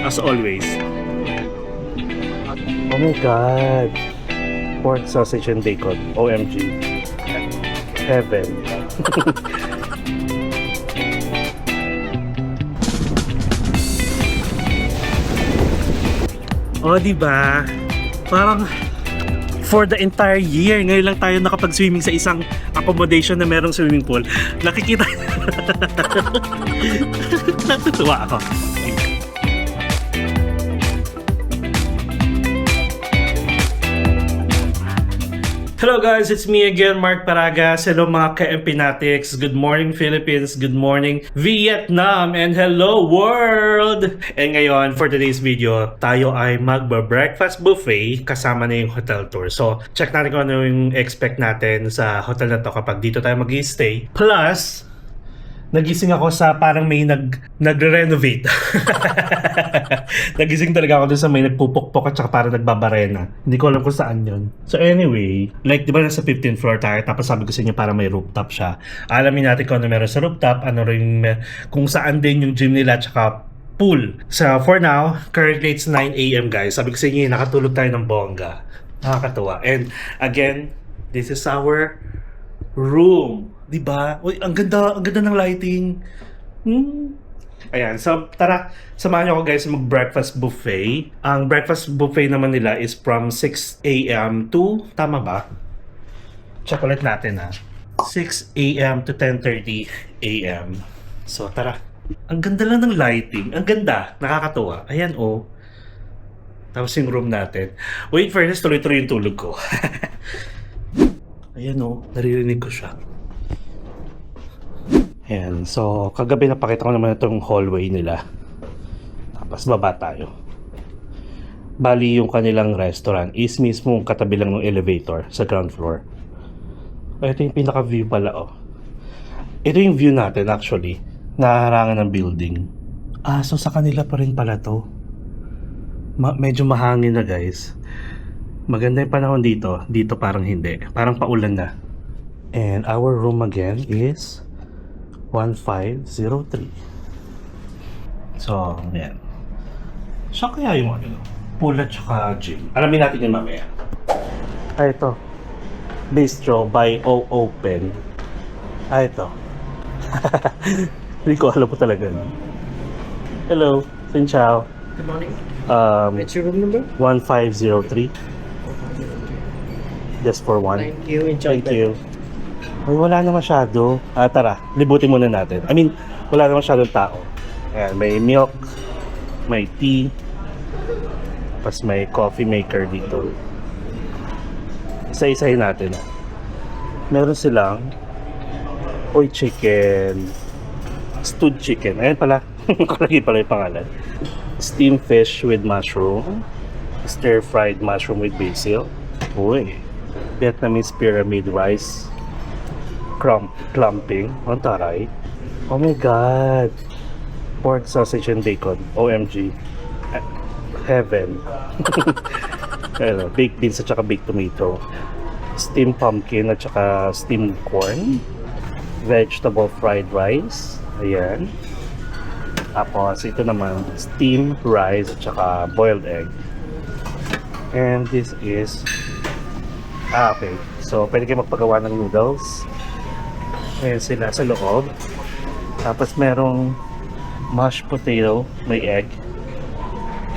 as always. Oh my God! Pork sausage and bacon. OMG. Heaven. Oh, diba? Parang for the entire year, ngayon lang tayo nakapag-swimming sa isang accommodation na merong swimming pool. Nakikita. Natutuwa ako. Hello guys, it's me again, Mark Paragas. Hello mga ka-Empinatics. Good morning Philippines, good morning Vietnam, and hello world! And ngayon, for today's video, tayo ay magba-breakfast buffet kasama na yung hotel tour. So, check natin kung ano yung expect natin sa hotel na to kapag dito tayo mag-stay. Plus, nagising ako sa parang may nagre-renovate. Nagising talaga ako dun sa may nagpupukpok at saka parang nagbabarena. Hindi ko alam kung saan yun. So anyway, like di ba nasa 15th floor tayo, tapos sabi ko sa inyo parang may rooftop siya. Alamin natin kung ano meron sa rooftop, ano rin kung saan din yung gym nila at saka pool. So for now, currently it's 9 AM guys. Sabi ko sa inyo, nakatulog tayo ng bongga. Nakakatuwa. And again, this is our room. Diba? Uy, ang ganda ng lighting. Ayan, so tara, samahan niyo ako guys mag-breakfast buffet. Ang breakfast buffet naman nila is from 6 AM to, tama ba? Check ulit natin ha. 6 AM to 10:30 AM. So tara. Ang ganda lang ng lighting. Ang ganda. Nakakatuwa. Ayan oh. Tapos yung room natin. Wait, fairness, tuloy-tuloy yung tulog ko. Ayan oh, naririnig ko siya. Ayan, so kagabi napakita ko naman itong hallway nila. Tapos baba tayo. Bali yung kanilang restaurant is mismo katabi lang ng elevator sa ground floor. Ito yung pinaka view pala oh. Ito yung view natin actually. Naharangan ng building. So sa kanila pa rin pala to. Medyo mahangin na guys. Maganda yung panahon dito. Dito parang hindi. Parang paulan na. And our room again is 1503. So, yan. Siya kaya yung ano, pool at saka gym. Alamin natin yun mamaya. Ito. Bistro by O Open. Ito. Hindi ko alam po talaga. Hello. Xin chào. Good morning. What's your room number? 1503. Just for one. Thank you. Enjoy. Thank you. Ay, wala na masyado. Tara, libutin muna natin. I mean, wala na masyadong tao. Ayan, may milk, may tea, tapos may coffee maker dito. Isa-isahin natin. Meron silang oy chicken, stewed chicken. Ayan pala, nakalagay pala yung pangalan. Steamed fish with mushroom, stir-fried mushroom with basil. Uy, Vietnamese pyramid rice. Clumping. Ang taray. Oh my God. Pork sausage and bacon. OMG. Heaven. Baked beans at saka baked tomato. Steamed pumpkin at saka steamed corn. Vegetable fried rice. Ayan. Tapos ito naman steamed rice at saka boiled egg. And this is okay. So pwede kayo magpagawa ng noodles. Ayan sila sa loob. Tapos merong mashed potato, may egg.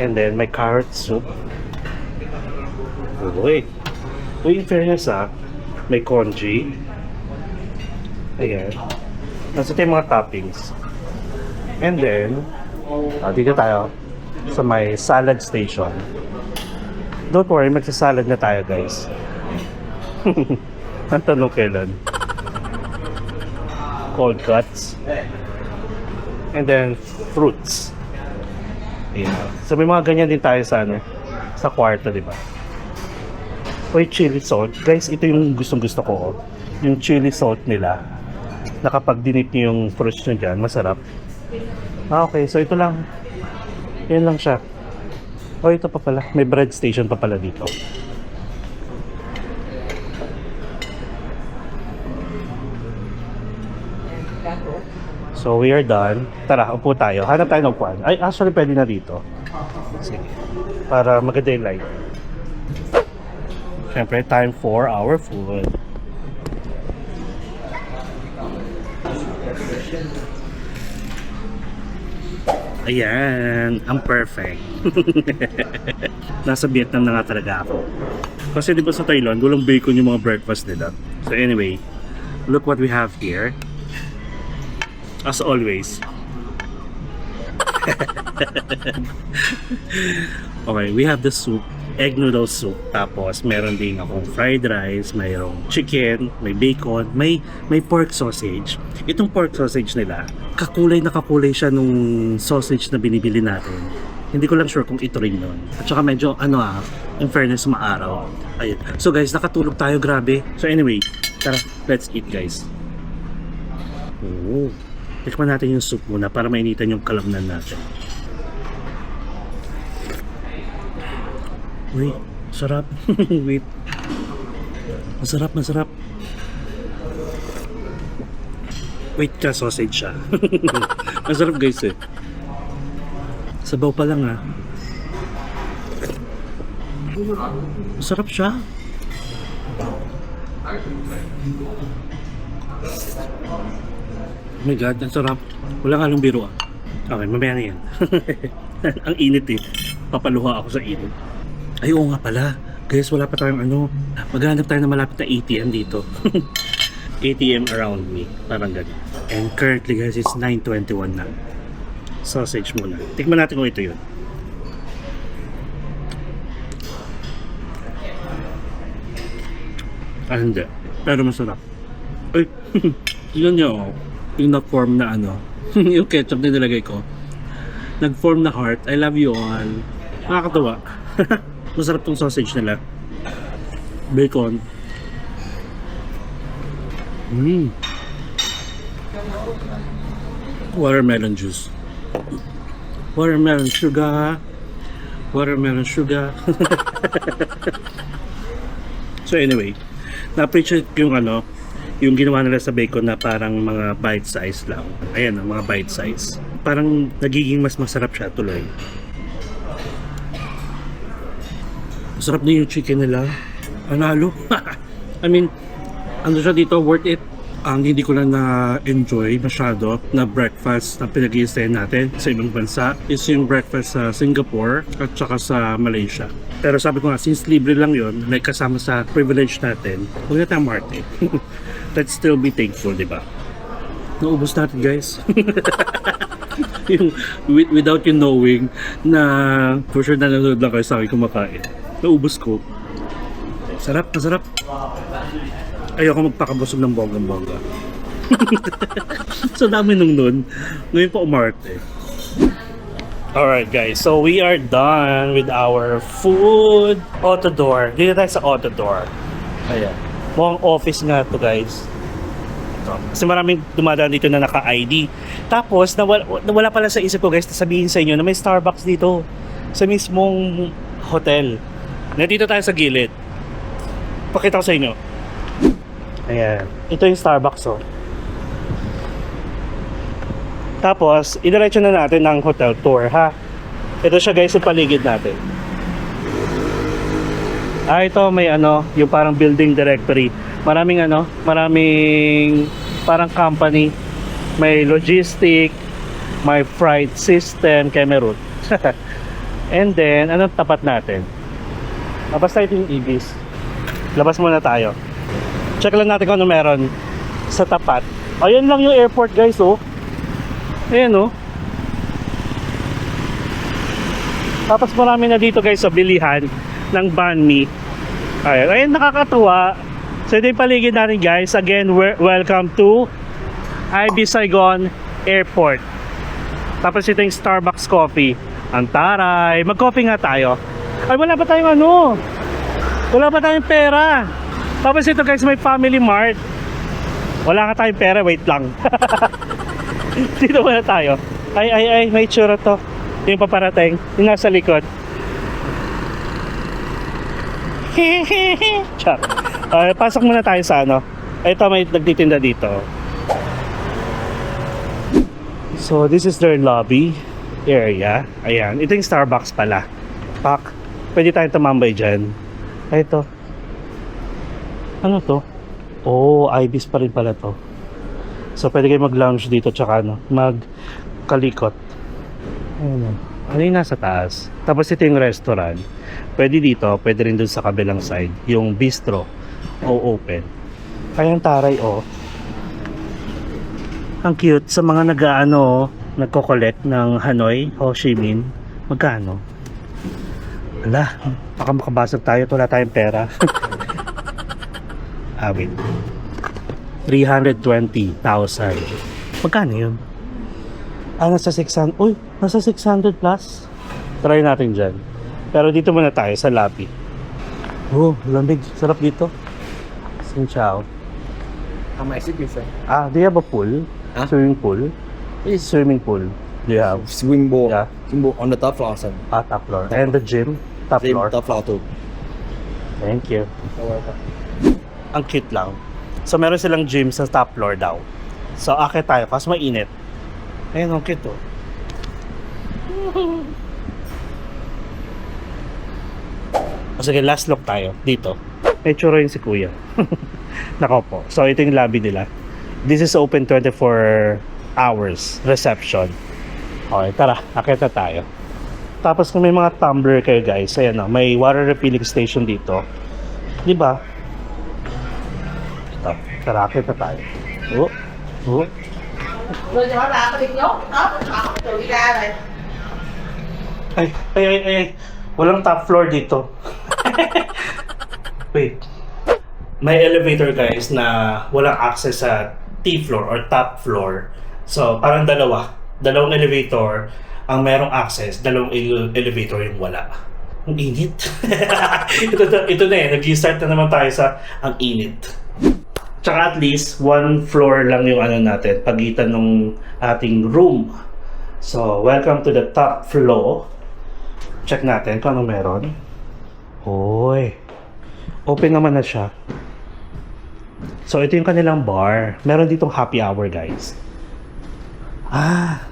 And then may carrot soup. Uy, in fairness may congee. Ayan. Nasa tayo mga toppings. And then, dito tayo sa may salad station. Don't worry, magsasalad na tayo guys. Ang tanong kailan? Cold cuts, and then fruits. Yeah. So may mga ganyan din tayo sa sa kwarto, di ba? Oy, chili salt. Guys, ito yung gustong-gusto ko. Yung chili salt nila. Na kapag dinip niyo yung fruits nyo dyan, masarap. Okay, so ito lang. Yan lang siya. Oh, ito pa pala. May bread station pa pala dito. So we are done. Tara, upo tayo. Hanap tayo ng kwan. Ay, actually pwede na dito. Sige. Para maganda yung light. Siyempre, time for our food. Ayan, ang perfect. Nasa Vietnam na nga talaga ako. Kasi di ba sa Thailand, walang bacon yung mga breakfast nila. So anyway, look what we have here. As always. Okay, we have the soup, egg noodle soup. Tapos meron din akong fried rice, mayroong chicken, may bacon, may pork sausage. Itong pork sausage nila, kakulay na kakulay siya nung sausage na binibili natin. Hindi ko lang sure kung ito rin yun. At saka medyo in fairness, maaraw. Ayun. So guys, nakatulog tayo, grabe. So anyway, tara, let's eat guys. Oh. Tikman natin yung soup muna para mainitan yung kalamnan natin. Uy, sarap. Wait. Masarap, masarap. Wait ka, sausage siya. Masarap guys eh. Sabaw pa lang ah. Masarap siya. Oh my god, ang sarap. Walang halong biro ah. Okay, mamaya na yan. Ang init eh. Papaluha ako sa init. Ay, oo nga pala. Guys, wala pa tayong maghanap tayo na malapit na ATM dito. ATM around me. Parang ganun. And currently guys, it's 9:21 na. Sausage muna. Tikman natin kung ito yun. Ah, hindi. Pero masarap. Ay, yun nyo. Yung na-form na yung ketchup na nilagay ko. Nag-form na heart. I love you all. Nakakatawa. Masarap tong sausage nila. Bacon. Watermelon juice. Watermelon sugar. Watermelon sugar. So anyway, na-appreciate ko yung ginawa nila sa bacon na parang mga bite size lang. Ayan, mga bite size. Parang nagiging mas masarap siya tuloy. Masarap din yung chicken nila. Panalo. I mean, siya dito, worth it. Ang hindi ko lang na-enjoy masyado na breakfast na pinag-i-stay natin sa ibang bansa is yung breakfast sa Singapore at saka sa Malaysia. Pero sabi ko nga, since libre lang yun, like kasama sa privilege natin, huwag na tayong marte. Let's still be thankful, di ba? Naubos natin, guys. Yung, without you knowing na for sure nanonood lang kayo sa akin kumakain. Naubos ko. Sarap, masarap. Ayoko magpakabusog ng bonggang-bongga. So dami nung nun. Ngayon pa umarte. Alright guys, so we are done with our food. Auto door. Dito tayo sa auto door. Ayan. Mukhang office nga to guys. Kasi maraming dumadaan dito na naka-ID. Tapos, nawala pala sa isip ko guys, sabihin sa inyo na may Starbucks dito. Sa mismong hotel. Nandito tayo sa gilid. Pakita ko sa inyo. Ayan. Ito yung Starbucks oh. Tapos, idiretso na natin ng hotel tour ha. Ito siya guys, yung paligid natin. Ito may yung parang building directory. Maraming parang company. May logistic, may freight system, Cameroon. And then, anong tapat natin? Basta ito yung Ibis. Labas muna tayo. Check lang natin kung ano meron sa tapat. Ayun lang yung airport guys oh. Ayan oh. Tapos marami na dito guys sa bilihan ng banh mi. Ayun, nakakatuwa. So ito yung paligid natin guys. Again, welcome to IB Saigon Airport. Tapos ito yung Starbucks coffee. Ang taray. Mag-coffee nga tayo. Ay, wala pa tayong wala pa tayong pera. Tapos ito guys, may Family Mart. Wala ka tayong pera, wait lang. Dito muna tayo. Ay, may tsura to. Yung paparating, yung nasa likod. Chak. Pasok muna tayo sa ito may nagtitinda dito. So this is their lobby. area. Ayan. Ito yung Starbucks pala. Pak. Pwede tayong tumambay dyan. Ay, ito. Ano to? Oh, Ibis pa rin pala to. So, pwede kayo mag-lounge dito tsaka ano, magkalikot. Ayun. Ano yung nasa taas? Tapos ito yung restaurant. Pwede dito, pwede rin dun sa kabilang side. Yung bistro. O open. Kaya ang taray, oh. Ang cute sa mga nag-ano, nagko-collect ng Hanoi, Ho Chi Minh. Magkano? Wala, baka makabasag tayo, wala tayong pera. Wait. 320,000. Magkano yun? Nasa 600. Uy, nasa 600 plus. Try natin dyan. Pero dito muna tayo sa lobby. Oh, lamig. Sarap dito. Xin chào. How much is it? Do you have a pool? Huh? Swimming pool? Swimming pool. Do you have? Swimming pool. Yeah. Swimming pool on the top floor, sir. Top floor. And the gym? Top Same floor. top floor too. Thank you. Ang cute lang. So, meron silang gym sa top floor daw. So, akit tayo kasi mainit. Ayun, ang cute oh. Sige, last look tayo. Dito. May tsura yun si kuya. Nako po. So, ito yung lobby nila. This is open 24 hours reception. Okay, tara. Akit na tayo. Tapos kung may mga tumbler kayo guys, ayan o, may water refilling station dito. Diba? Ito, tara, akit na tayo. Oh, oh. Rồi cho ra có đi nhốt nó tự đi ra rồi. Ay. Walang top floor dito. Wait. May elevator guys na walang access sa T floor or top floor. So, parang dalawang elevator ang merong access, dalawang elevator yung wala. Ang init. ito na eh, nag-start na naman tayo sa ang init. Tsaka at least, one floor lang yung ano natin, pagitan ng ating room. So, welcome to the top floor. Check natin kung anong meron. Hoy. Open naman na siya. So, ito yung kanilang bar. Meron ditong happy hour, guys.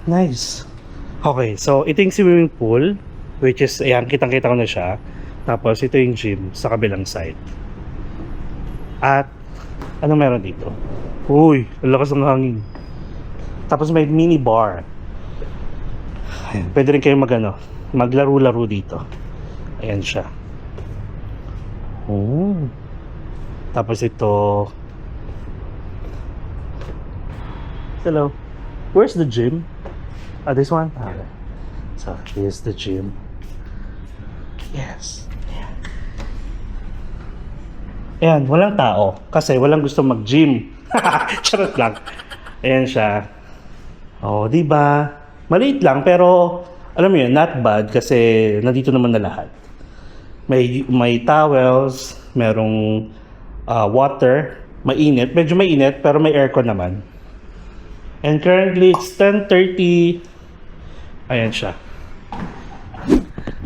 Nice. Okay, so ito yung swimming pool, which is, ayan, kitang-kita ko na siya. Tapos, ito yung gym sa kabilang side. At, ano meron dito? Uy, ang lakas ng hangin. Tapos, may mini bar. Ayan, pwede rin kayo maglaro-laro dito. Ayan siya. Oh. Tapos ito. Hello. Where's the gym? This one? Okay. So, here's the gym. Yes. Ayan, walang tao. Kasi walang gusto mag-gym. Charot lang. Ayan siya. Oh, di ba? Maliit lang, pero alam mo yun, not bad kasi nandito naman na lahat. May towels, merong water, mainit. Medyo mainit, pero may aircon naman. And currently, it's 10:30. Ayan siya.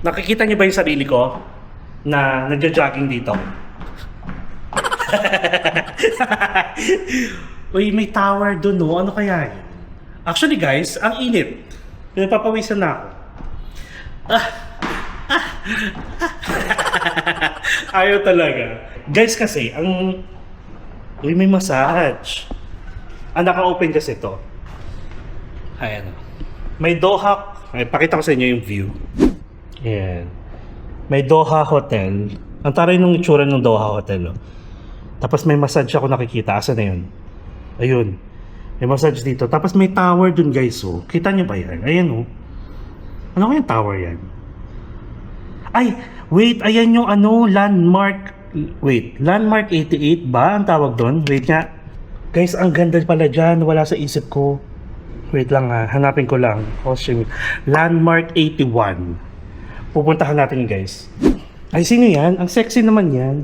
Nakikita niyo ba yung sarili ko na nagja-jogging dito? Uy, may tower dun, no? Ano kaya yun? Actually, guys, ang init. Napapawisan na ako. Ayaw talaga. Guys, kasi, uy, may massage. Naka-open kasi to. Ayan. May Doha. Ay, pakita ko sa inyo yung view. Ayan. May Doha Hotel. Ang taray nung itsura ng Doha Hotel. Oh. Tapos may massage ako nakikita. Asa na yun? Ayun. May massage dito. Tapos may tower dun guys. Oh. Kita nyo ba yan? Ayan oh. Ano kayang tower yan? Ay! Wait! Ayan yung landmark. Wait. Landmark 88 ba ang tawag dun? Wait nga. Guys, ang ganda pala dyan. Wala sa isip ko. Wait lang ha. Hanapin ko lang. Landmark 81. Pupuntahan natin guys. Ay, sino yan? Ang sexy naman yan.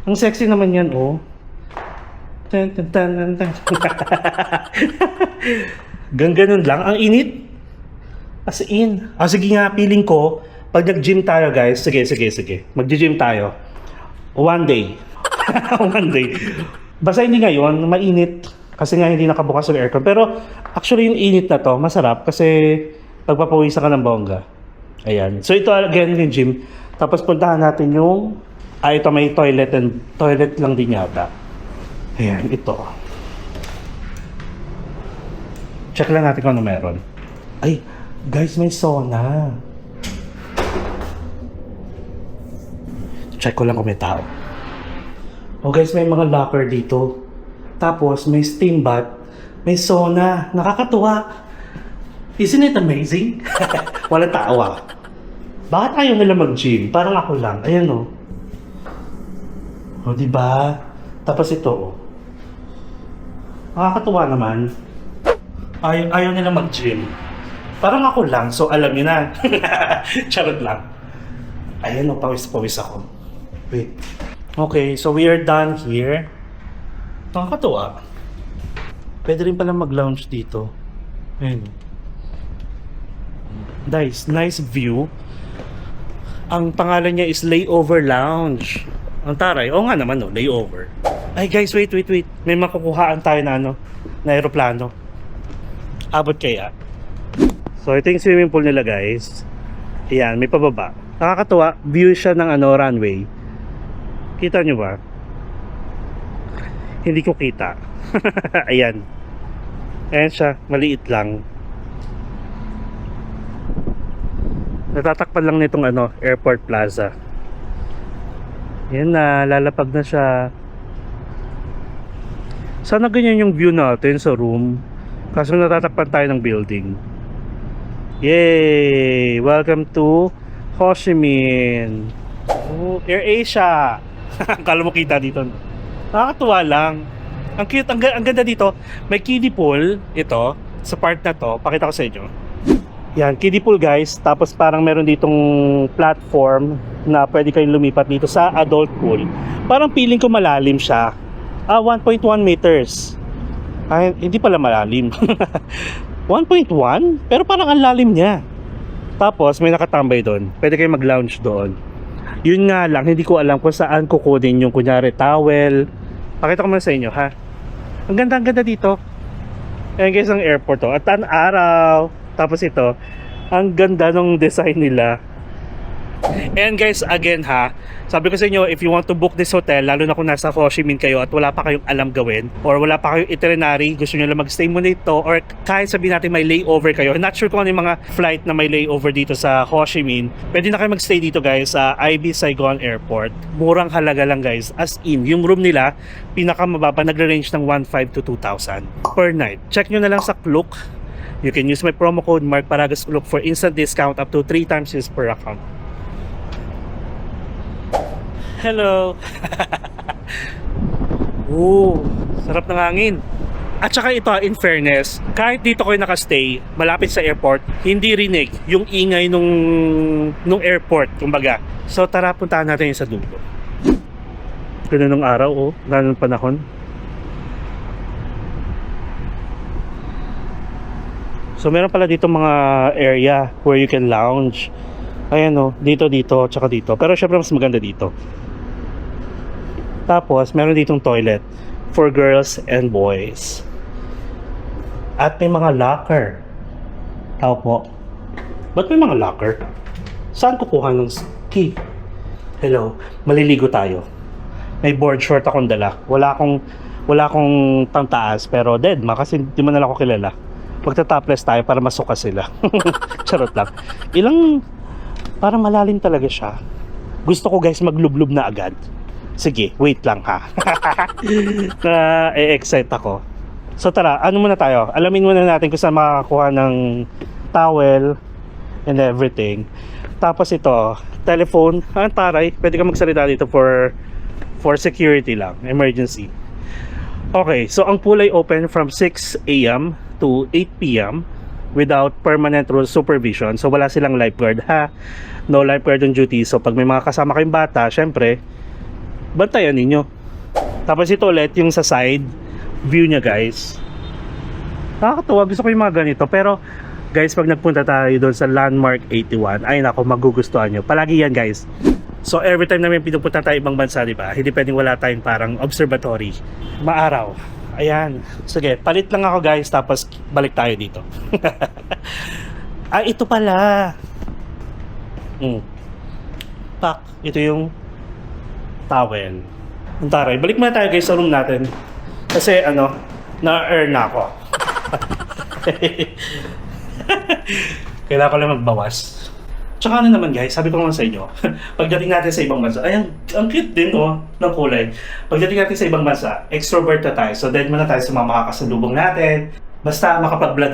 Ang sexy naman yan, oh. Ganun lang. Ang init. As in. Sige nga, feeling ko, pag nag-gym tayo guys, sige. Mag-gym tayo. One day. One day. Basta hindi ngayon, mainit. Kasi nga hindi nakabukas yung aircon. Pero actually yung init na to, masarap kasi Pagpapawisan ka ng bongga. Ayan. So ito again yung gym. Tapos puntahan natin yung ito may toilet lang din yata. Ayan, ito. Check lang natin kung ano meron. Ay, guys, may sauna. Check ko lang kung may tao. Oh guys, may mga locker dito. Tapos may steam bath, may sauna. Nakakatuwa. Isn't it amazing? Walang tao ah. Bakit ayaw nila mag-gym? Parang ako lang. Ayan o. O, diba? Tapos ito o. Nakakatuwa naman. Ayaw nila mag-gym. Parang ako lang. So, alam niyo na. Charot lang. Ayan o, pawis ako. Wait. Okay, so we are done here. Nakakatuwa. Pwede rin pala mag-lounge dito. Ayan. Nice view. Ang pangalan niya is Layover Lounge. Ang taray. Oo nga naman, no, layover. Ay guys, wait. May makukuhaan tayo na na aeroplano. Abot kaya. So ito yung swimming pool nila guys. Ayan, may pababa. Nakakatuwa, view siya ng runway. Kita nyo ba? Hindi ko kita. Ayan. Ayan siya, maliit lang. Natatakpan lang nitong Airport Plaza. Yan na, lalapag na siya. Sana ganyan yung view natin sa room. Kaso natatakpan tayo ng building. Yay! Welcome to Ho Chi Minh. Oh, AirAsia. Kala mo kita dito. Nakakatuwa lang. Ang cute, ang ganda dito. May kiddie pool, ito, sa part na to. Pakita ko sa inyo. Yan, kiddie pool guys. Tapos parang meron ditong platform na pwede kayong lumipat dito sa adult pool. Parang feeling ko malalim siya. 1.1 meters. Ay, hindi pala malalim. 1.1? Pero parang ang lalim niya. Tapos may nakatambay doon. Pwede kayong mag-lounge doon. Yun nga lang, hindi ko alam kung saan kukunin yung kunyari towel. Pakita ko muna sa inyo ha. Ang ganda dito. Ayan guys ang airport to. At ang araw. Tapos ito, ang ganda ng design nila. And guys, again ha, sabi ko sa inyo, if you want to book this hotel, lalo na kung nasa Ho Chi Minh kayo at wala pa kayong alam gawin, or wala pa kayong itinerary, gusto nyo lang mag-stay muna ito, or kahit sabihin natin may layover kayo, not sure kung ano yung mga flight na may layover dito sa Ho Chi Minh, pwede na kayo mag-stay dito guys sa IB Saigon Airport. Murang halaga lang guys, as in, yung room nila, pinakamababa, nagre-range ng 1,500 to 2,000 per night. Check nyo na lang sa Klook. You can use my promo code Mark Paragas Klook for instant discount up to 3 times use per account. Hello. Ooh, sarap ng hangin. At saka ito, in fairness, kahit dito kayo nakastay, malapit sa airport, hindi rinig yung ingay nung airport, kumbaga. So tara, puntahan natin yung sa dulo. Ganun ng araw, oh, ganun ng panahon. So meron pala dito mga area where you can lounge. Ayan o, dito, tsaka dito. Pero syempre mas maganda dito. Tapos meron ditong toilet for girls and boys. At may mga locker. Tao po. Ba't may mga locker? Saan kukuha ng key? Hello, maliligo tayo. May board short akong dala. Wala akong pangtaas pero dead ma kasi di man nila ako kilala. Magta-topless tayo para masuka sila. Charot lang. Parang malalim talaga siya. Gusto ko guys maglublub na agad. Sige, wait lang ha. Na-excite ako. So tara, ano muna tayo? Alamin muna natin kung saan makakakuha ng towel and everything. Tapos ito, telephone. Ang taray, pwede ka magsalita dito for security lang, emergency. Okay, so ang pool ay open from 6 a.m. to 8 p.m. without permanent rule supervision. So wala silang lifeguard ha. No lifeguard on duty. So pag may mga kasama kayong bata, syempre, bantayan ninyo. Tapos ito ulit yung sa side view niya guys. Nakakatuwa, gusto ko yung mga ganito. Pero guys, pag nagpunta tayo doon sa Landmark 81, ay nako, magugustuhan nyo. Palagi yan guys. So every time namin pinupunta tayo ibang bansa, di ba? Hindi pwedeng wala tayong parang observatory. Maaraw. Ayan. Sige, palit lang ako guys, tapos balik tayo dito. Ah, ito pala. Pak, ito yung towel. Ang taray. Balik muna tayo guys sa room natin. Kasi na-earn na ako. Kailangan ko lang magbawas. Tsaka naman guys, sabi ko nga sa inyo, pagdating natin sa ibang bansa, ay ang cute din ng kulay. Pagdating natin sa ibang bansa, extrovert na tayo. So then muna tayo sa mga makakasalubong natin. Basta makapag-vlog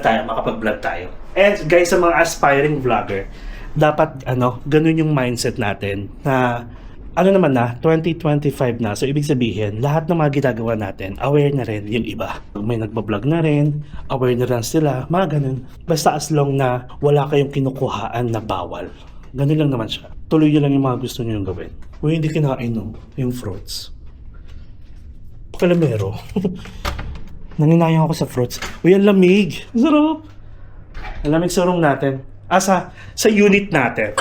tayo. And guys, sa mga aspiring vlogger, dapat ganun yung mindset natin na 2025 na. So ibig sabihin, lahat ng mga ginagawa natin, aware na rin yung iba. May nagbablog na rin, aware na rin sila, mga ganun. Basta as long na wala kayong kinukuhaan na bawal. Ganun lang naman siya. Tuloy nyo lang yung mga gusto nyo yung gawin. Uy, hindi kinain yung fruits. Pakalamero. Nanginayang ako sa fruits. Uy, ang lamig. Sarap. Ang lamig sa room natin. Sa unit natin.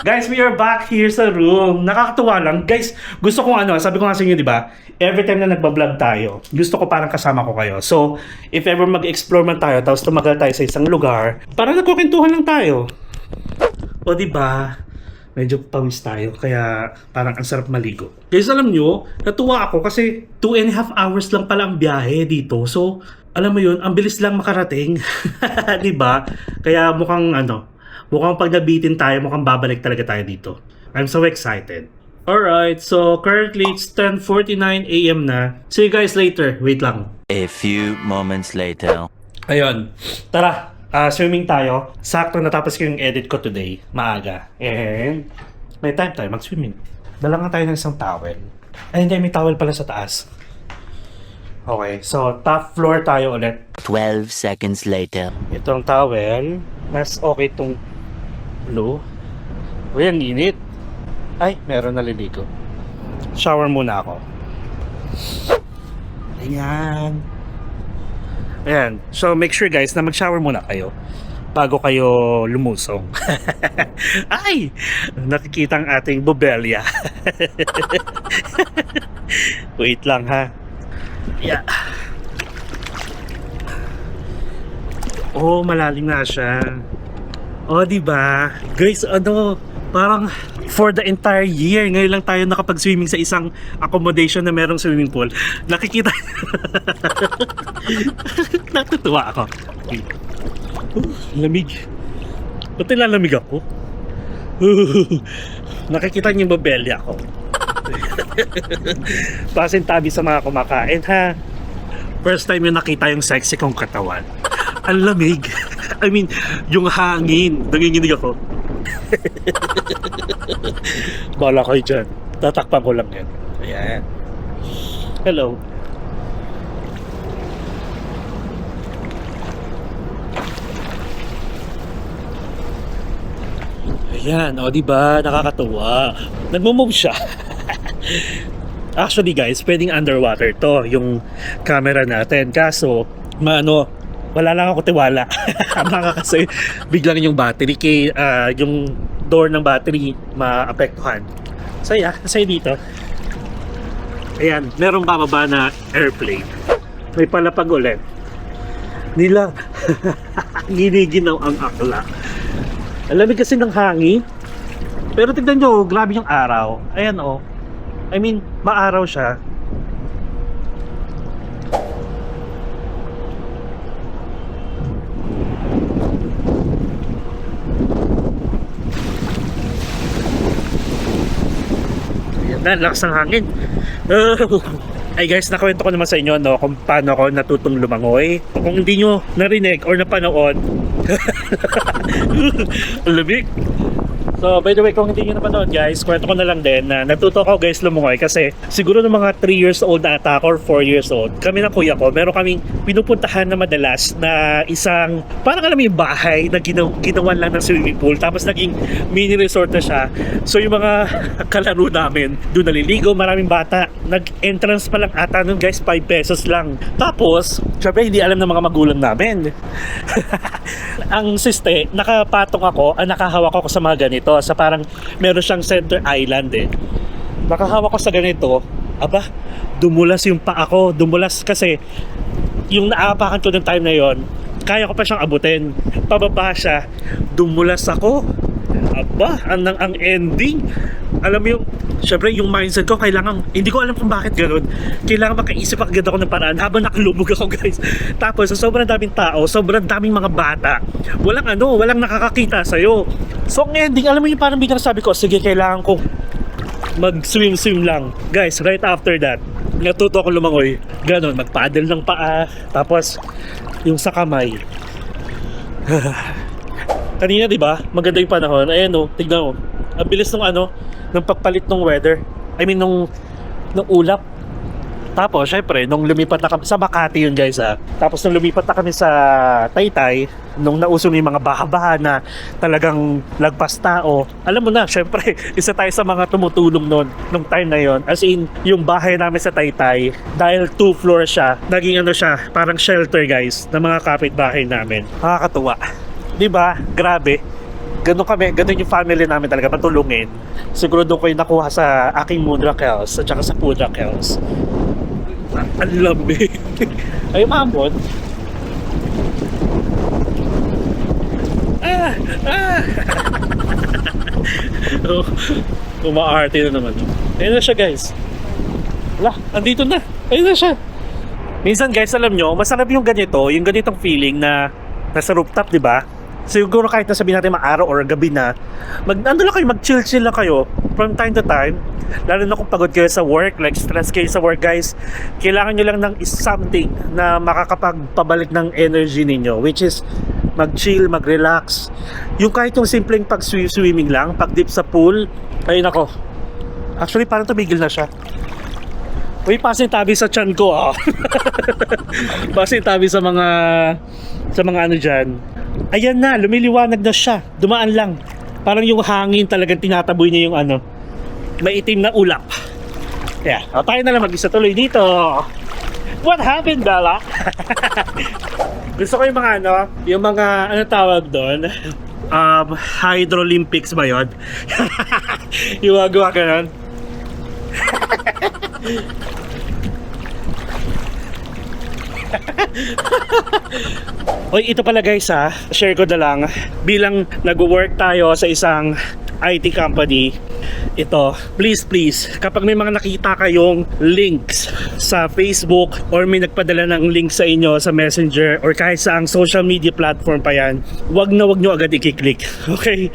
Guys, we are back here sa room. Nakakatuwa lang. Guys, gusto ko sabi ko nga sa inyo, di ba? Every time na nagbablog tayo, gusto ko parang kasama ko kayo. So, if ever mag-explore man tayo, tapos tumagal tayo sa isang lugar, parang nagkukentuhan lang tayo. O di ba? Medyo pawis tayo, kaya parang ang sarap maligo. Guys, alam nyo, natuwa ako kasi 2.5 hours lang pala ang biyahe dito. So, alam mo yun, ang bilis lang makarating. Di ba? Kaya mukhang pag nabitin tayo, mukhang babalik talaga tayo dito. I'm so excited. Alright, so currently it's 10:49 AM na. See you guys later. Wait lang. A few moments later. Ayun. Tara, swimming tayo. Sakto natapos ko yung edit ko today. Maaga. And may time tayo mag-swimming. Dala nga tayo ng isang towel. Ay, hindi. May towel pala sa taas. Okay, so top floor tayo ulit. 12 seconds later. Itong towel. Mas okay itong blue. Uy, ang init. Ay, meron naliligo. Shower muna ako. Ayan. Ayan. So, make sure guys na mag-shower muna kayo bago kayo lumusong. Ay! Nakikita ang ating bubelya. Wait lang ha. Yeah. Oh, malalim na siya. Oh, di ba? Guys, parang for the entire year, ngayon lang tayo nakapag-swimming sa isang accommodation na merong swimming pool. Nakikita. Natutuwa ako. Lamig. Ba't nilalamig ako? Nakikita niyo yung babelya ko. Pasintabi sa mga kumakain ha. First time yung nakita yung sexy kong katawan. Ang lamig. I mean, yung hangin. Nanginginig ako. Bala kayo dyan. Tatakpan ko lang yan. Ayan. Hello. Ayan. O, diba? Nakakatuwa. Nagmo-move siya. Actually guys, pwedeng underwater to yung camera natin. Kaso, wala lang ako tiwala. Baka kasi biglang yung battery yung door ng battery maapektuhan. So yeah, kasi dito. Ayan, merong bababa na airplane. May palapag ulit. Nila giniginaw ang akla. Alamig kasi ng hangin. Pero tignan nyo, grabe yung araw. Ayan I mean, maaraw siya. Ayan na, lakas ng hangin. Ay guys, nakwento ko naman sa inyo kung paano ako natutong lumangoy. Kung hindi nyo narinig or napanood, lamig. So, by the way, kung hindi nyo napanood guys, kwento ko na lang din na natuto ako guys lumungoy kasi siguro ng mga 3 years old na ata ako or 4 years old, kami ng kuya ko, meron kaming pinupuntahan na madalas na isang, parang alam mo yung bahay na ginawan lang ng swimming pool, tapos naging mini resort na siya. So, yung mga kalaro namin, doon naliligo, maraming bata. Nag-entrance pa lang ata nun guys, 5 pesos lang. Tapos, syempre hindi alam ng mga magulang namin. Ang siste, nakapatong ako, nakahawak ako sa mga ganito, sa parang meron siyang center island nakahawak ko sa ganito, aba, dumulas yung paa ko, dumulas kasi yung naapakan ko ng time na yon, kaya ko pa siyang abutin. Pababa siya, dumulas ako. Aba, ang ending. Alam mo yung, syempre yung mindset ko, kailangan, hindi ko alam kung bakit gano'n. Kailangan makaisip agad ako ng paraan habang nakalubog ako, guys. Tapos, sa sobrang daming tao, sobrang daming mga bata, walang nakakakita sa'yo. So, ang ending, alam mo yung parang biglang sabi ko, sige, kailangan ko mag-swim lang. Guys, right after that, natuto ako lumangoy. Ganon, mag-paddle ng paa. Tapos, yung sa kamay. Kanina, di ba? Maganda yung panahon. Ayan, oh, tignan mo. Ang bilis ng pagpalit ng weather. I mean, nung ulap. Tapos, syempre, nung lumipat na kami sa Makati yun, guys, ha. Tapos, nung lumipat na kami sa Taytay, nung nauso na yung mga baha-baha na talagang lagpas tao, alam mo na, syempre, isa tayo sa mga tumutulong noon, nung time na yon. As in, yung bahay namin sa Taytay, dahil 2 floors siya, naging siya, parang shelter, guys, ng mga kapitbahay namin. Nakakatuwa. Diba? Grabe. Ganun yung family namin talaga, patulungin. Siguro doon ko yung nakuha sa aking Moonrock Hills at saka sa Poodrock Hills. Ang lamig. Ay, mamon. Umaarte na naman. Ayun na siya, guys. Wala, andito na. Ayun na siya. Minsan, guys, alam nyo, masarap yung ganitong feeling na nasa rooftop, di ba? Siguro kahit na sabihin natin araw or gabi na, mag-chill lang kayo from time to time. Lalo na kung pagod kayo sa work, like stress kayo sa work, guys, kailangan nyo lang ng something na makakapagpabalik ng energy ninyo, which is mag-chill, mag-relax. Yung kahit yung simpleng pag-swimming lang, pag-dip sa pool, ay nako. Actually, parang tumigil na siya. Uy, pasing tabi sa tiyan ko, ah. Pasing tabi sa mga dyan. Ayan na, lumiliwanag na siya. Dumaan lang. Parang yung hangin talagang tinataboy niya yung maitim na ulap. Yeah, tayo na lang mag-isa tuloy dito. What happened, Bella? Gusto ko yung mga yung mga tawag doon? Hydrolympics ba yun? Yung magawa ka nun? Oy, ito pala, guys, share ko na lang. Bilang nag-work tayo sa isang IT company, ito, please, kapag may mga nakita kayong links sa Facebook or may nagpadala ng link sa inyo sa Messenger or kahit sa ang social media platform pa yan, wag nyo agad i-click. Okay?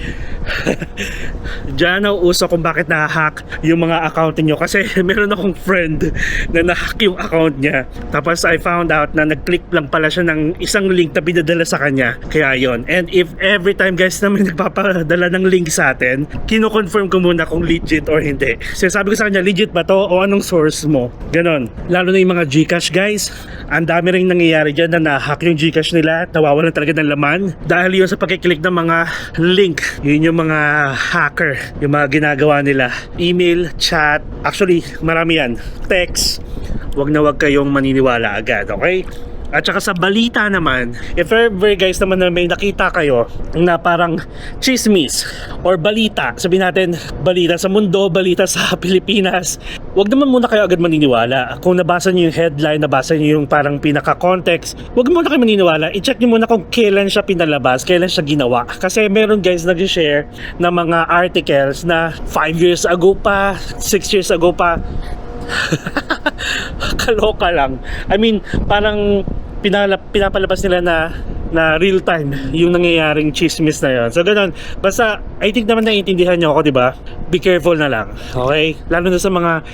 Diyan nauuso kung bakit na-hack yung mga account niyo, kasi meron akong friend na na-hack yung account niya. Tapos I found out na nag-click lang pala siya ng isang link na pinadala sa kanya. Kaya yon. And if every time, guys, na may nagpapadala ng link sa atin, kino-confirm ko muna kung legit or hindi. Sinasabi ko sa kanya, legit ba to o anong source mo? Ganon. Lalo na yung mga GCash, guys. Ang dami rin nangyayari dyan na na-hack yung GCash nila, nawawalan talaga ng laman dahil yun sa pagkiklik ng mga link. Yun yung mga hacker, yung mga ginagawa nila. Email, chat, actually marami yan. Text. Wag na wag kayong maniniwala agad, okay? At saka sa balita naman, if ever, guys, naman na may nakita kayo na parang chismis or balita, sabihin natin balita sa mundo, balita sa Pilipinas, wag naman muna kayo agad maniniwala. Kung nabasa niyo yung headline, nabasa niyo yung parang pinaka-context, wag muna kayo maniniwala. I-check niyo muna kung kailan siya pinalabas, kailan siya ginawa. Kasi meron, guys, nag-share ng mga articles na 5 years ago pa, 6 years ago pa. Kaloka lang. I mean, parang pinapalabas nila na real time yung nangyayaring chismis na yun. So ganun, basta I think naman naiintindihan nyo ako, diba? Be careful na lang, okay? Lalo na sa mga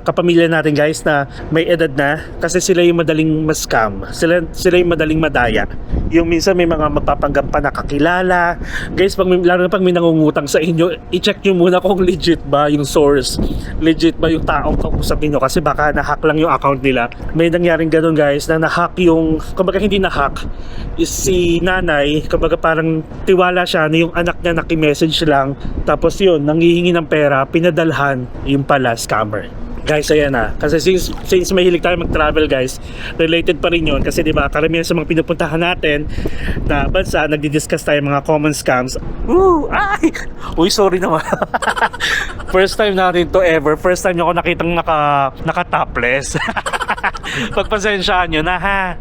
kapamilya natin, guys, na may edad na, kasi sila yung madaling ma-scam, sila yung madaling madaya. Yung minsan may mga magpapanggap pa na kakilala, guys, lalo na pag may nangungutang sa inyo, i-check nyo muna kung legit ba yung source, legit ba yung taong kausapin nyo, kasi baka na-hack lang yung account nila. May nangyaring ganun, guys, na na-hack yung, kumbaga hindi na-hack, si nanay, kumbaga parang tiwala siya na yung anak niya naki-message lang, tapos yun, nanghihingi ng pera, pinadalhan, yung pala scammer. Guys, ayan na. Kasi since mahilig tayo mag-travel, guys, related pa rin yun. Kasi diba, karamihan sa mga pinupuntahan natin na bansa, nagdi-discuss tayo mga common scams. Ay! Uy, sorry naman. First time natin to ever. First time nyo ako nakitang naka-topless. Pagpasensyaan nyo na, ha?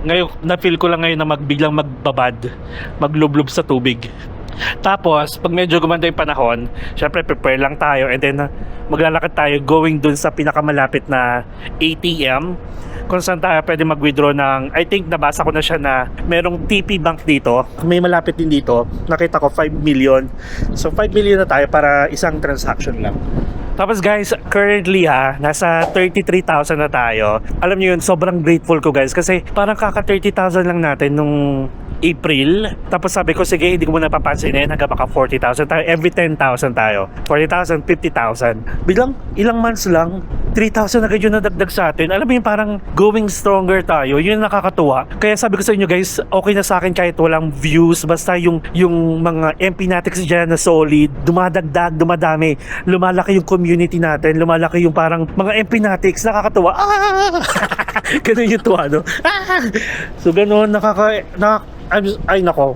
Ngayon, na-feel ko lang ngayon na biglang magbabad, maglublob sa tubig. Tapos, pag medyo gumanda yung panahon, syempre prepare lang tayo and then maglalakad tayo going dun sa pinakamalapit na ATM kung saan tayo pwede mag-withdraw ng, I think nabasa ko na siya na merong TP Bank dito. May malapit din dito. Nakita ko 5 million. So 5 million na tayo para isang transaction lang. Tapos guys, currently nasa 33,000 na tayo. Alam niyo yun, sobrang grateful ko guys kasi parang kaka 30,000 lang natin nung April. Tapos sabi ko, sige, hindi ko muna papansinin hanggang baka 40,000 tayo. Every 10,000 tayo. 40,000, 50,000. Biglang ilang months lang, 3,000 agad yung nadagdag sa atin. Alam mo yung parang going stronger tayo. Yun yung nakakatuwa. Kaya sabi ko sa inyo guys, okay na sa akin kahit walang views. Basta yung mga empinatics dyan na solid, dumadagdag, dumadami. Lumalaki yung community natin. Lumalaki yung parang mga empinatics. Nakakatuwa. Ganun yung tuwa, no? So ganun, ay nako,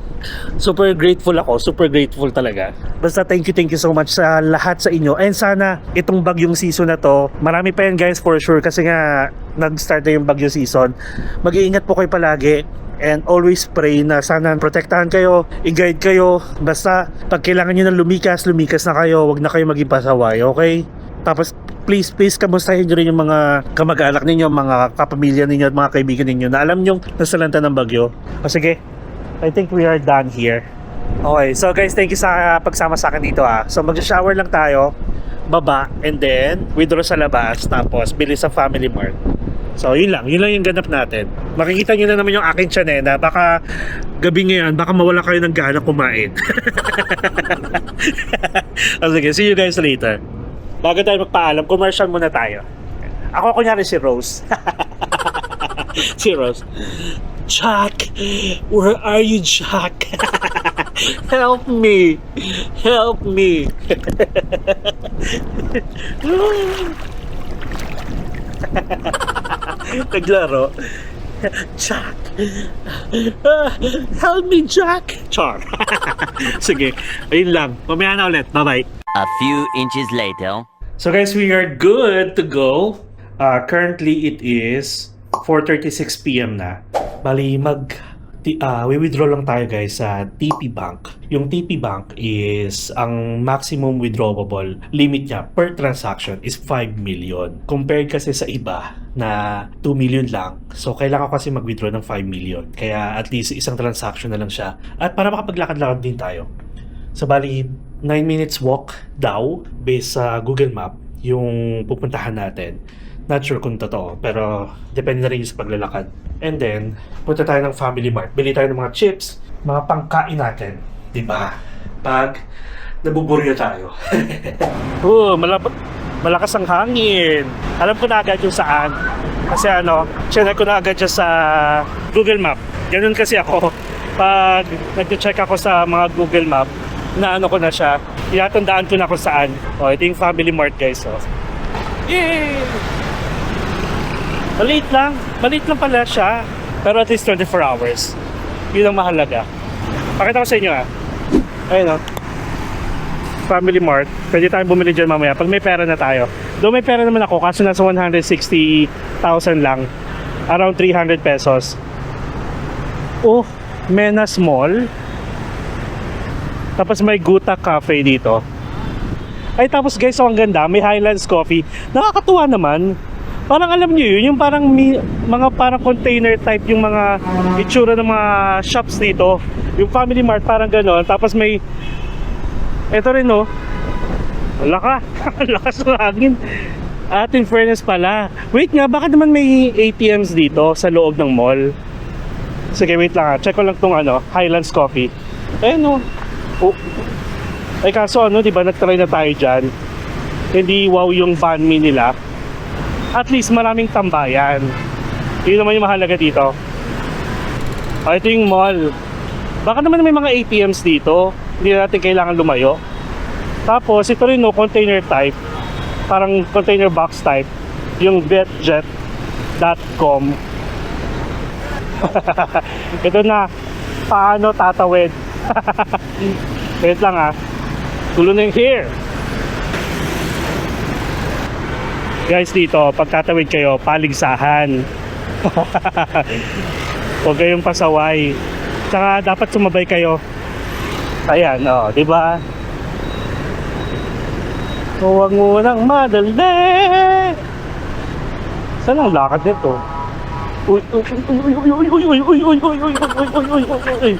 super grateful ako, super grateful talaga. Basta thank you so much sa lahat sa inyo. And sana itong bagyong season na to, marami pa yan guys for sure kasi nga nag-start na yung bagyong season. Mag-iingat po kayo palagi and always pray na sana protektahan kayo, i-guide kayo. Basta pag kailangan nyo na lumikas na kayo, wag na kayo maging pasaway, okay? Tapos please kamustahin nyo rin yung mga kamag-anak ninyo, mga kapamilya ninyo at mga kaibigan ninyo na alam nyo nasalanta ng bagyo. O sige, I think we are done here. Okay, so guys, thank you sa pagsama sa akin dito So mag-shower lang tayo, baba, and then withdraw sa labas, tapos bili sa Family Mart. So yun lang yung ganap natin. Makikita nyo na naman yung aking tsanena. Baka gabi ngayon, baka mawala kayo ng gana kumain. Sige, see you guys later. Bago tayo magpaalam, commercial muna tayo. Ako kunyari si Rose. Si Rose. Jack, where are you, Jack? Help me. Help me. Naglaro. Jack. Help me, Jack. Char. Sige, ayun lang. Mamaya na ulit. Bye-bye. A few inches later. So guys, we are good to go. Currently, it is 4:36 PM na. Bali, we-withdraw lang tayo guys sa TP Bank. Yung TP Bank is, ang maximum withdrawable limit niya per transaction is 5 million. Compared kasi sa iba na 2 million lang. So, kailangan ko kasi mag-withdraw ng 5 million. Kaya at least isang transaction na lang siya. At para makapaglakad-lakad din tayo. So, bali, 9 minutes walk daw based sa Google Map yung pupuntahan natin. Not sure kung totoo, pero depende na rin sa paglalakad. And then, punta tayo ng Family Mart. Bili tayo ng mga chips, mga pangkain natin. Diba? Pag nabuburyo tayo. Malakas ang hangin. Alam ko na agad yung saan. Kasi check ko na agad siya sa Google Map. Ganun kasi ako. Pag nag-check ako sa mga Google Map, na ko na siya. Tinatandaan ko na kung saan. Ito yung Family Mart guys. Yay! Maliit lang pala siya. Pero at least 24 hours. Yun ang mahalaga. Pakita ko sa inyo Ayun Family Mart. Pwede tayong bumili dyan mamaya pag may pera na tayo. Though may pera naman ako kaso nasa 160,000 lang. Around 300 pesos. Menas Mall. Tapos may Guta Cafe dito. Ay tapos guys, ang ganda. May Highlands Coffee. Nakakatuwa naman. Parang alam niyo yun, yung parang mga parang container type yung mga itsura ng mga shops dito. Yung Family Mart parang gano'n. Tapos may eto rin lakas ng hangin. At in fairness pala. Wait nga, baka naman may ATMs dito sa loob ng mall. Sige, wait lang check ko lang tong Highlands Coffee. Ay kaso di ba nagtry na tayo dyan. Hindi wow yung banh mi nila. At least maraming tambayan. Yun naman yung mahalaga dito. Ito yung mall. Baka naman may mga ATMs dito. Hindi na natin kailangan lumayo. Tapos ito rin container type. Parang container box type. Yung betjet.com. Ito na. Paano tatawid? Wait lang Tulo na yung here. Guys, dito, pag tatawid kayo, paligsahan. Huwag kayong pasaway. Tsaka dapat sumabay kayo. Ayan, di ba? Huwag mo nang madali. Saan ang lakad nito? Uy, uy, uy, uy, uy, uy, uy, uy, uy, uy, uy, uy, uy, uy, uy.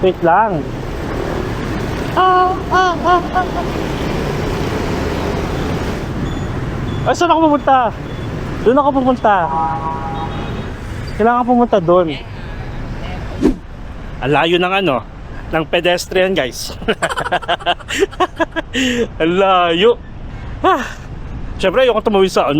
Wait lang. Ay, saan ako pumunta? Doon ako pumunta. Kailangan pumunta doon. Ang layo ng ng pedestrian, guys. Ang layo. Siyempre, ayoko tumawid sa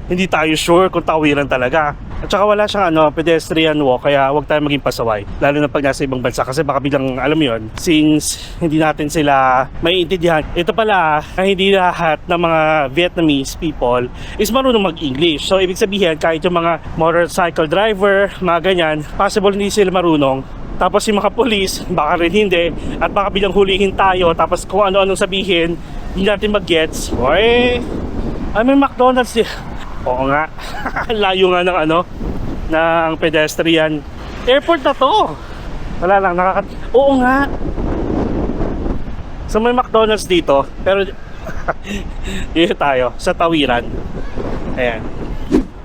hindi tayo sure kung tawiran talaga. At saka wala siyang pedestrian walk, kaya huwag tayo maging pasaway. Lalo na pag nasa ibang bansa, kasi baka bilang, alam mo yun, since hindi natin sila maiintindihan. Ito pala, hindi lahat ng mga Vietnamese people is marunong mag-English. So, ibig sabihin, kahit yung mga motorcycle driver, mga ganyan, possible hindi sila marunong. Tapos yung mga police, baka rin hindi. At baka bilang hulihin tayo, tapos kung ano-anong sabihin, hindi natin mag-gets. Oy, may McDonald's din. Oo nga. Layo nga ng ng pedestrian. Airport na to. Wala lang, Oo nga. So may McDonald's dito, pero dito tayo sa tawiran. Ayan.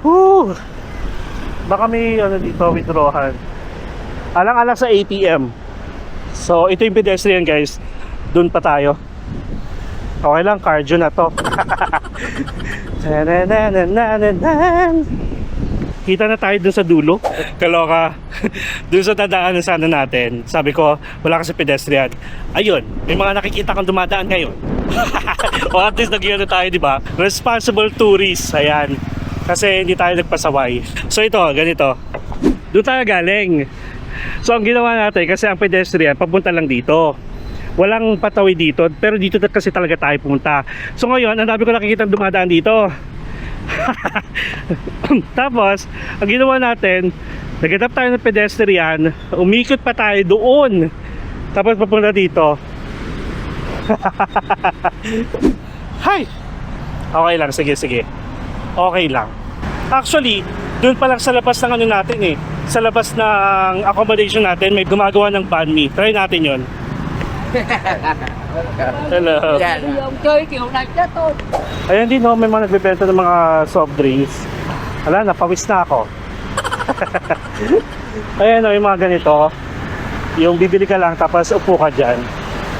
Woo! Baka may dito, withdrawal. Alang-alang sa ATM. So ito yung pedestrian, guys. Doon pa tayo. Okay lang, cardio na to. Kita na tayo dun sa dulo. Kaloka. Dun sa dadaanan sana natin. Sabi ko, wala kasi pedestrian. Ayun, may mga nakikita kang dumadaan ngayon. O at least nagyan na tayo, di ba? Responsible tourists. Ayan. Kasi hindi tayo nagpasaway. So ito, ganito. Doon tayo galing. So ang ginawa natin, kasi ang pedestrian, papunta lang dito. Walang patawid dito, pero dito kasi talaga tayo pumunta. So ngayon, ang dami ko nakikita dumadaan dito. Tapos, ang ginawa natin, naghanap tayo ng pedestrian, umikot pa tayo doon. Tapos papunta dito. Hay! Okay lang, sige. Okay lang. Actually, doon pa lang sa labas ng natin sa labas ng accommodation natin, may gumagawa ng banh mi. Try natin yon. Hello. Ông chơi kiểu này chết tôi. Ayan din may mga nagbebenta ng mga soft drinks. Wala, napawis na ako. Ayan yung mga ganito. Yung bibili ka lang tapos upo ka dyan.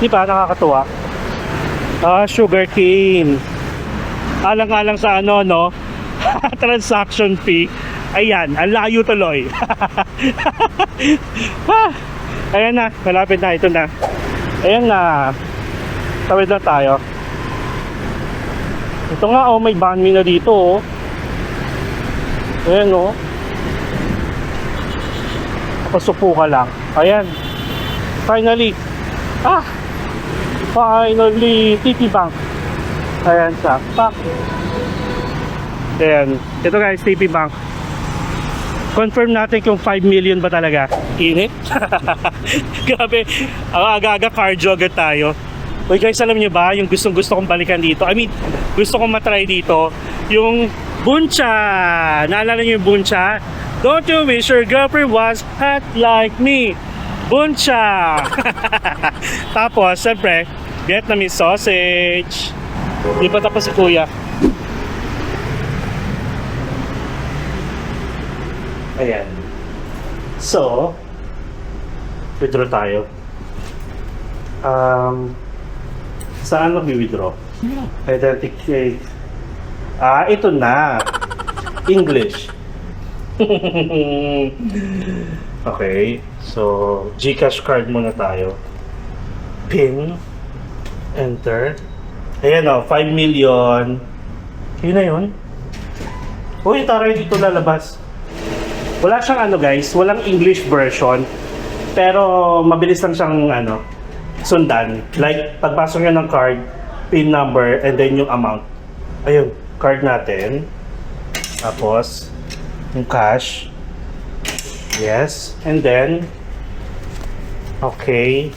Di ba, nakakatuwa? Sugar cane. Alang-alang sa transaction fee. Ayan, ang layo tuloy. Ayan na, malapit na, ito na. Ayan na. Tawid na tayo. Ito nga may banh mi na dito Ayan Pasupo ka lang. Ayan. Finally. Finally. TP Bank. Ayan siya. Pak. Ayan. Ito guys, TP Bank. Confirm natin kung 5 million ba talaga. Init. Grabe. Ang aga-aga cardio agad tayo. Uy guys, alam nyo ba yung gusto kong balikan dito? I mean, gusto kong matry dito. Yung Buncha. Naalala nyo yung Buncha? Don't you wish your girlfriend was hot like me? Buncha. Tapos, siyempre, Vietnamese sausage. Di pa tapos si kuya. Ayan. So, withdraw tayo. Saan mag-withdraw? Authenticate. Ito na. English. Okay. So, GCash card muna tayo. PIN. Enter. Ayan 5 million. Yun na yun. Uy, taray dito lalabas. Wala siyang guys, walang English version. Pero mabilis lang siyang sundan. Like pagpasok niya ng card, PIN number, and then yung amount. Ayun, card natin. Tapos yung cash. Yes, and then okay.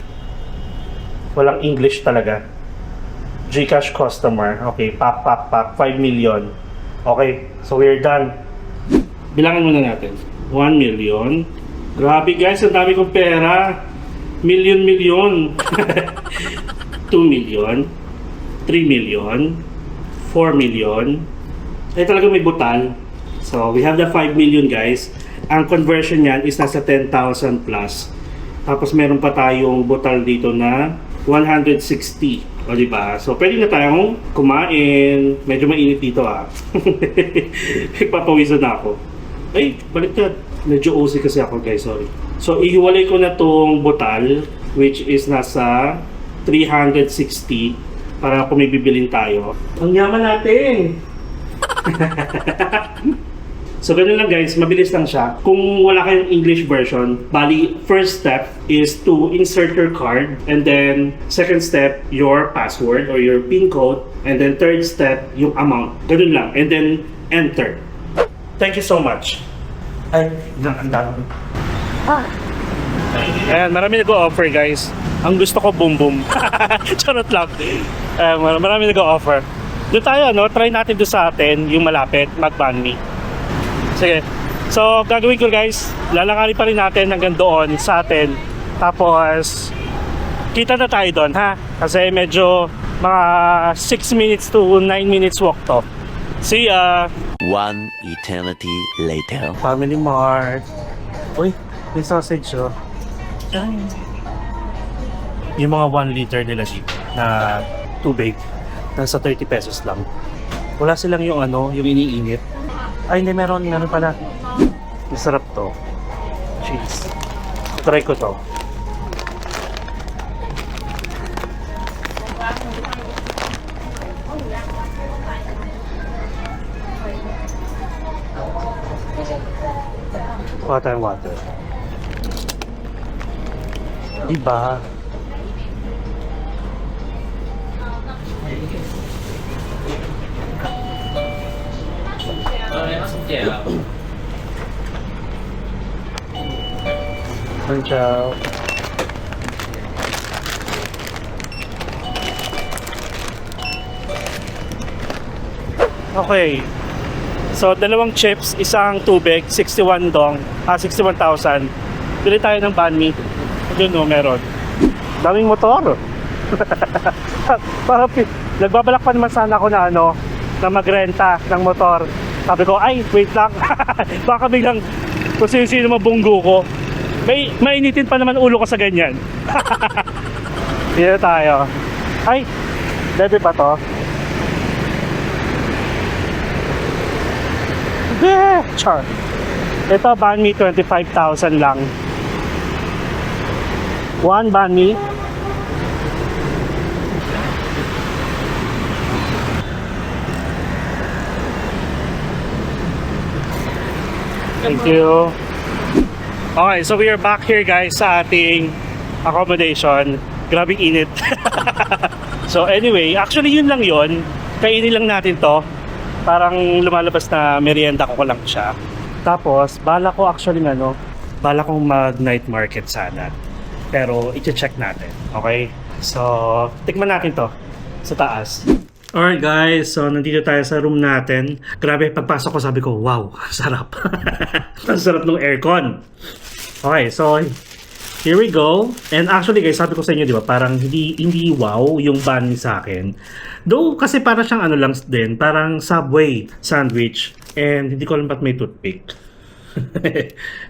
Walang English talaga. GCash customer. Okay, pak 5 million. Okay, so we're done. Bilangan muna natin. 1 million. Grabe guys, ang dami kong pera. Million. 2 million. 3 million. 4 million. Ay talaga may butal. So, we have the 5 million guys. Ang conversion niyan is nasa 10,000 plus. Tapos meron pa tayong butal dito na 160. O diba? So, pwede na tayong kumain. Medyo mainit dito Nagpapawisan na ako. Ay, baliktad. Medyo OC kasi ako guys, sorry. So, ihiwalay ko na tong butal, which is nasa 360 para kung may bibilin tayo. Ang yaman natin! So, ganun lang guys, mabilis lang siya. Kung wala kayong English version, bali, first step is to insert your card. And then, second step, your password or your PIN code. And then, third step, yung amount. Ganun lang. And then, enter. Thank you so much. Ay, ang dami. Ayan, marami nag-o-offer guys. Ang gusto ko, boom boom. Charot lang. Marami nag-o-offer. Doon tayo, no? Try natin doon sa atin, yung malapit, mag-ban me. Sige. So, gagawin ko guys, lalakarin pa rin natin hanggang doon sa atin. Tapos, kita na tayo doon, ha? Kasi medyo mga 6 minutes to 9 minutes walk to. See ya! One eternity later. Family Mart. Uy, may sausage, oh. Yung mga 1 liter nila dito na tubig, nasa 30 pesos lang. Wala silang yung yung iniinit. Ay, hindi, meron pala. Masarap to. Cheese. Try ko to. Kuha tayong water. Diba? Ciao. Okay. So, dalawang chips, isang tubig, 61 dong, 61,000. Bili tayo ng banh mi. Doon no, meron. Daming motor. Nagbabalak pa naman sana ako na na magrenta ng motor. Sabi ko, ay, wait lang. Baka biglang kung sino mabunggo ko. Mainitin pa naman ulo ko sa ganyan. Dito tayo. Ay, debe ba to? Char. Ito, banh mi, 25,000 lang. One banh mi. Thank you. Okay, so we are back here guys sa ating accommodation. Grabing init. So anyway, actually yun lang yun. Kainin lang natin to. Parang lumalabas na merienda ko lang siya. Tapos, bala ko actually bala kong mag-night market sana. Pero, i-check natin. Okay? So, tikman natin to sa taas. Alright guys, so nandito tayo sa room natin. Grabe, pagpasok ko sabi ko, wow, sarap. Ang sarap ng aircon. Okay, so here we go. And actually guys, sabi ko sa inyo, di ba, parang hindi wow yung banh mi sa akin. Though, kasi parang siyang lang din, parang Subway sandwich. And hindi ko alam ba't may toothpick.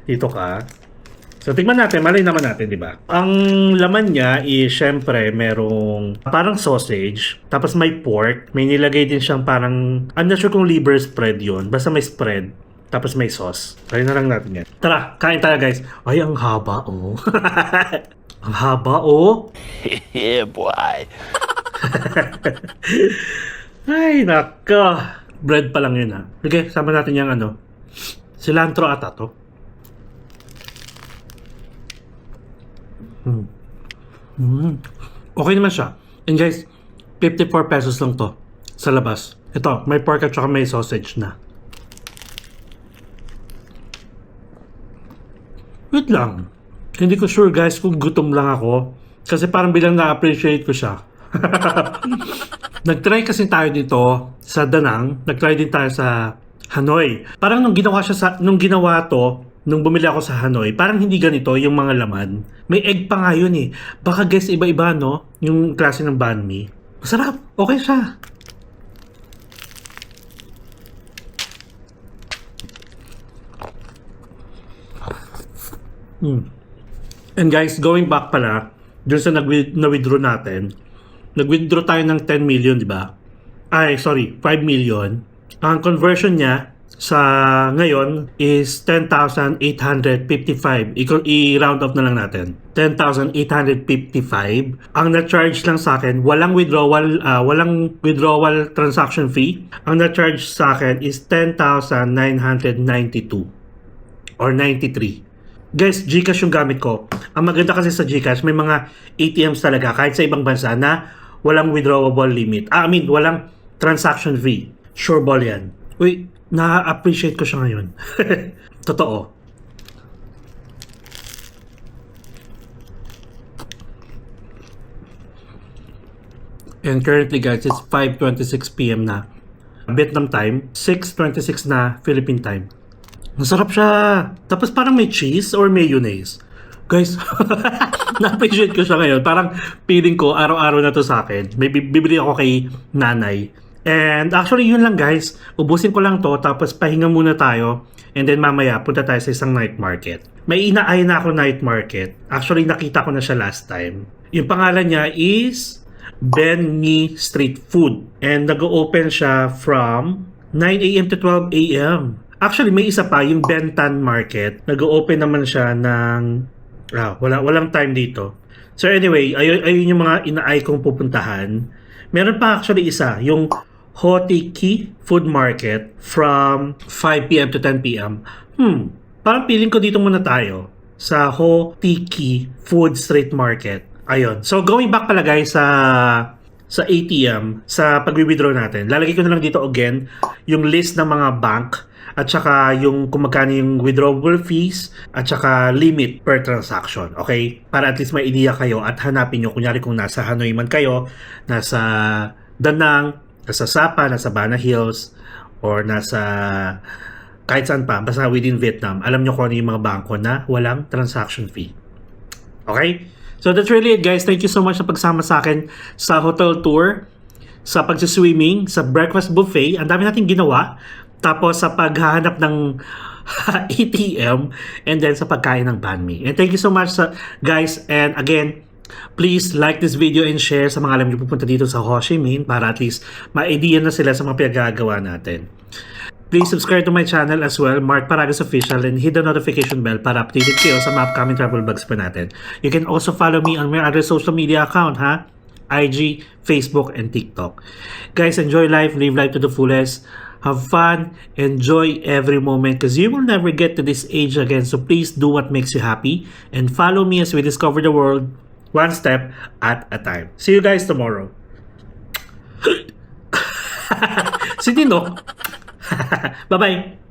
Dito ka. So, tingnan natin. Malay naman natin, di ba? Ang laman niya is, syempre, merong parang sausage. Tapos may pork. May nilagay din siyang parang, I'm not sure kung liver spread yun. Basta may spread. Tapos may sauce. Kaya na lang natin yan. Tara, kain tayo guys. Ay, ang haba, oh. Ang haba, oh. Yeah, boy. Ay, naka. Bread pa lang yun, ha. Okay, sama natin yung cilantro ata to. Okay naman siya. And guys, 54 pesos lang to sa labas. Ito, may pork at saka may sausage na. Wait lang. Hindi ko sure guys kung gutom lang ako. Kasi parang bilang na-appreciate ko siya. Nag-try kasi tayo dito sa Danang. Nag-try din tayo sa Hanoi. Parang nung ginawa to, nung bumili ako sa Hanoi, parang hindi ganito yung mga laman. May egg pa nga yun eh. Baka guess iba-iba, no? Yung klase ng banh mi. Masarap. Okay siya. And guys, going back pala, dun sa na-withdraw natin, nag-withdraw tayo ng 10 million, di ba? Ay, sorry, 5 million. Ang conversion niya sa ngayon is 10,855. I-round off na lang natin. 10,855. Ang na-charge lang sa akin, walang withdrawal transaction fee. Ang na-charge sa akin is 10,992 or 93. Guys, GCash yung gamit ko. Ang maganda kasi sa GCash, may mga ATMs talaga kahit sa ibang bansa na walang withdrawable limit. Walang transaction fee. Sure ball yan. Uy, na-appreciate ko siya ngayon. Totoo. And currently guys, it's 5:26 PM na Vietnam time, 6:26 na Philippine time. Masarap siya. Tapos parang may cheese or mayonnaise. Guys, na-appreciate ko siya ngayon. Parang feeling ko araw-araw na to sa akin. May bibili ako kay nanay. And actually yun lang guys. Ubusin ko lang to tapos pahinga muna tayo. And then mamaya punta tayo sa isang night market. May inaaya na ako night market. Actually nakita ko na siya last time. Yung pangalan niya is Ben Mi Street Food. And nag-open siya from 9 AM to 12 AM. Actually, may isa pa, yung Bentan Market. Nag-open naman siya ng... walang time dito. So anyway, ayun yung mga inaay kong pupuntahan. Meron pa actually isa, yung Ho Tiki Food Market from 5 PM to 10 PM. Parang feeling ko dito muna tayo sa Ho Tiki Food Street Market. Ayun. So going back pala guys sa ATM, sa pag-withdraw natin. Lalagay ko na lang dito again yung list ng mga bank at saka yung kung magkano yung withdrawable fees at saka limit per transaction. Okay? Para at least may idea kayo at hanapin nyo. Kunyari kung nasa Hanoi man kayo, nasa Da Nang, nasa Sapa, nasa Bana Hills, or nasa kahit saan pa, basta within Vietnam, alam nyo kung ano yung mga bangko na walang transaction fee. Okay? So that's really it guys. Thank you so much sa pagsama sa akin sa hotel tour, sa pagsiswimming, sa breakfast buffet. Ang dami natin ginawa. Tapos sa paghahanap ng ATM and then sa pagkain ng banh mi. And thank you so much guys. And again, please like this video and share sa mga alam niyo pupunta dito sa Ho Chi Minh para at least ma-idea na sila sa mga pinagagawa natin. Please subscribe to my channel as well, Mark Paragas Official, and hit the notification bell para updated kayo sa mga upcoming travel vlogs pa natin. You can also follow me on my other social media account, IG, Facebook, and TikTok. Guys, enjoy life, live life to the fullest. Have fun, enjoy every moment because you will never get to this age again. So please do what makes you happy and follow me as we discover the world one step at a time. See you guys tomorrow. Si Dino. Bye-bye.